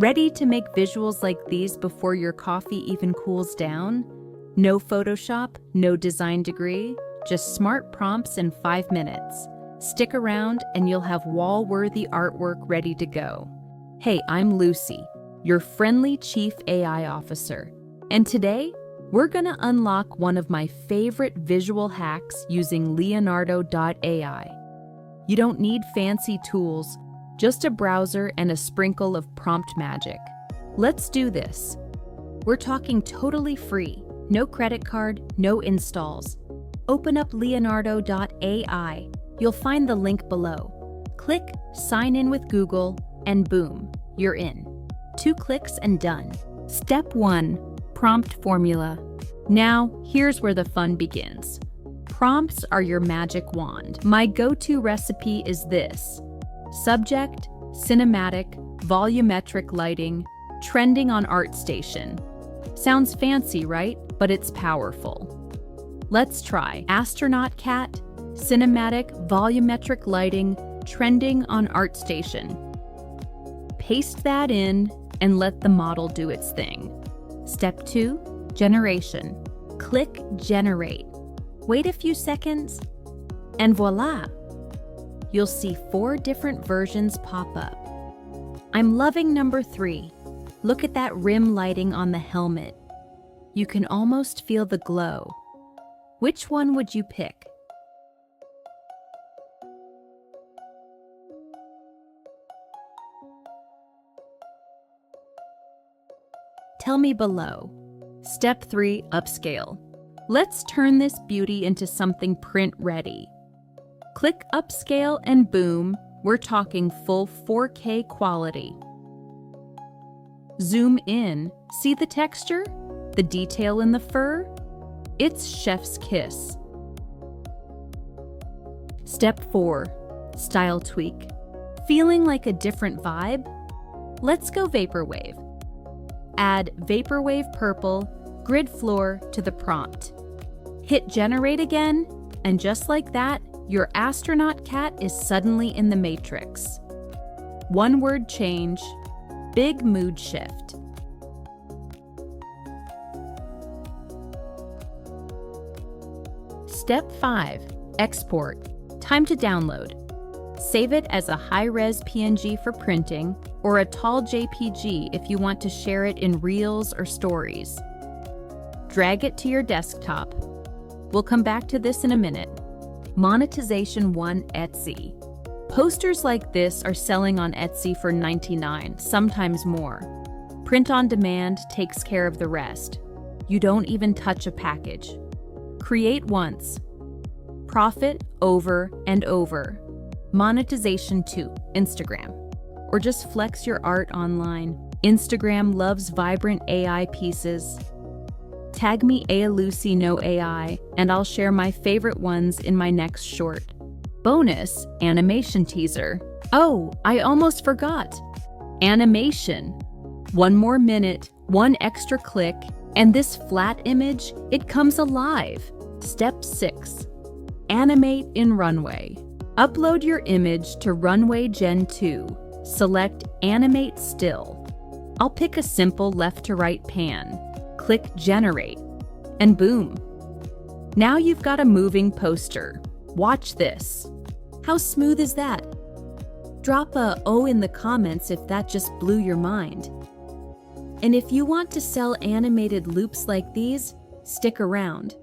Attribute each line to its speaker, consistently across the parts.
Speaker 1: Ready to make visuals like these before your coffee even cools down? No Photoshop, no design degree, just smart prompts in 5 minutes. Stick around and you'll have wall-worthy artwork ready to go. Hey, I'm Lucy, your friendly Chief AI Officer, and today we're gonna unlock one of my favorite visual hacks using Leonardo AI. You don't need fancy tools, just a browser and a sprinkle of prompt magic. Let's do this. We're talking totally free, no credit card, no installs. Open up Leonardo AI. You'll find the link below. Click Sign in with Google, and boom, you're in. 2 clicks and done. Step 1, prompt formula. Now, here's where the fun begins. Prompts are your magic wand. My go-to recipe is this: subject, cinematic, volumetric lighting, trending on ArtStation. Sounds fancy, right? But it's powerful. Let's try astronaut cat, cinematic, volumetric lighting, trending on ArtStation. Paste that in and let the model do its thing. Step 2, generation. Click generate. Wait a few seconds, and voila! You'll see 4 different versions pop up. I'm loving number 3. Look at that rim lighting on the helmet. You can almost feel the glow. Which one would you pick? Tell me below. Step 3, upscale. Let's turn this beauty into something print-ready. Click upscale and boom, we're talking full 4K quality. Zoom in, see the texture? The detail in the fur? It's chef's kiss. Step 4, style tweak. Feeling like a different vibe? Let's go vaporwave. Add vaporwave purple, grid floor to the prompt. Hit generate again, and just like that, your astronaut cat is suddenly in the matrix. 1 word change, big mood shift. Step 5, export. Time to download. Save it as a high-res PNG for printing, or a tall JPG if you want to share it in Reels or Stories. Drag it to your desktop. We'll come back to this in a minute. Monetization 1, Etsy. Posters like this are selling on Etsy for $99, sometimes more. Print on demand takes care of the rest. You don't even touch a package. Create once. Profit over and over. Monetization 2, Instagram. Or just flex your art online. Instagram loves vibrant AI pieces. Tag me Lucy No AI, and I'll share my favorite ones in my next short. Bonus, animation teaser. Oh, I almost forgot. Animation. 1 more minute, 1 extra click, and this flat image, it comes alive. Step 6, animate in Runway. Upload your image to Runway Gen-2. Select Animate Still. I'll pick a simple left to right pan. Click Generate, and boom. Now you've got a moving poster. Watch this. How smooth is that? Drop a "oh" in the comments if that just blew your mind. And if you want to sell animated loops like these, stick around.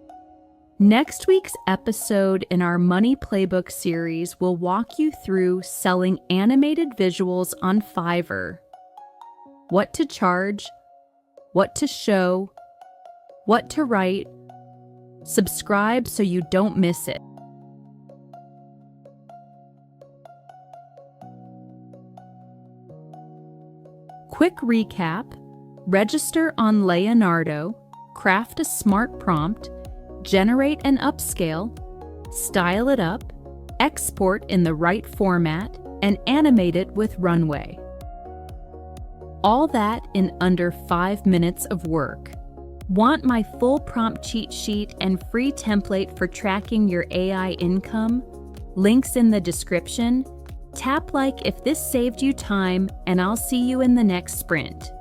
Speaker 1: Next week's episode in our Money Playbook series will walk you through selling animated visuals on Fiverr. What to charge, what to show, what to write. Subscribe so you don't miss it. Quick recap: register on Leonardo, craft a smart prompt, generate an upscale, style it up, export in the right format, and animate it with Runway. All that in under 5 minutes of work. Want my full prompt cheat sheet and free template for tracking your AI income? Links in the description. Tap like if this saved you time, and I'll see you in the next sprint.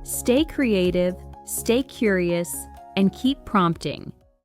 Speaker 1: Stay creative, stay curious, and keep prompting.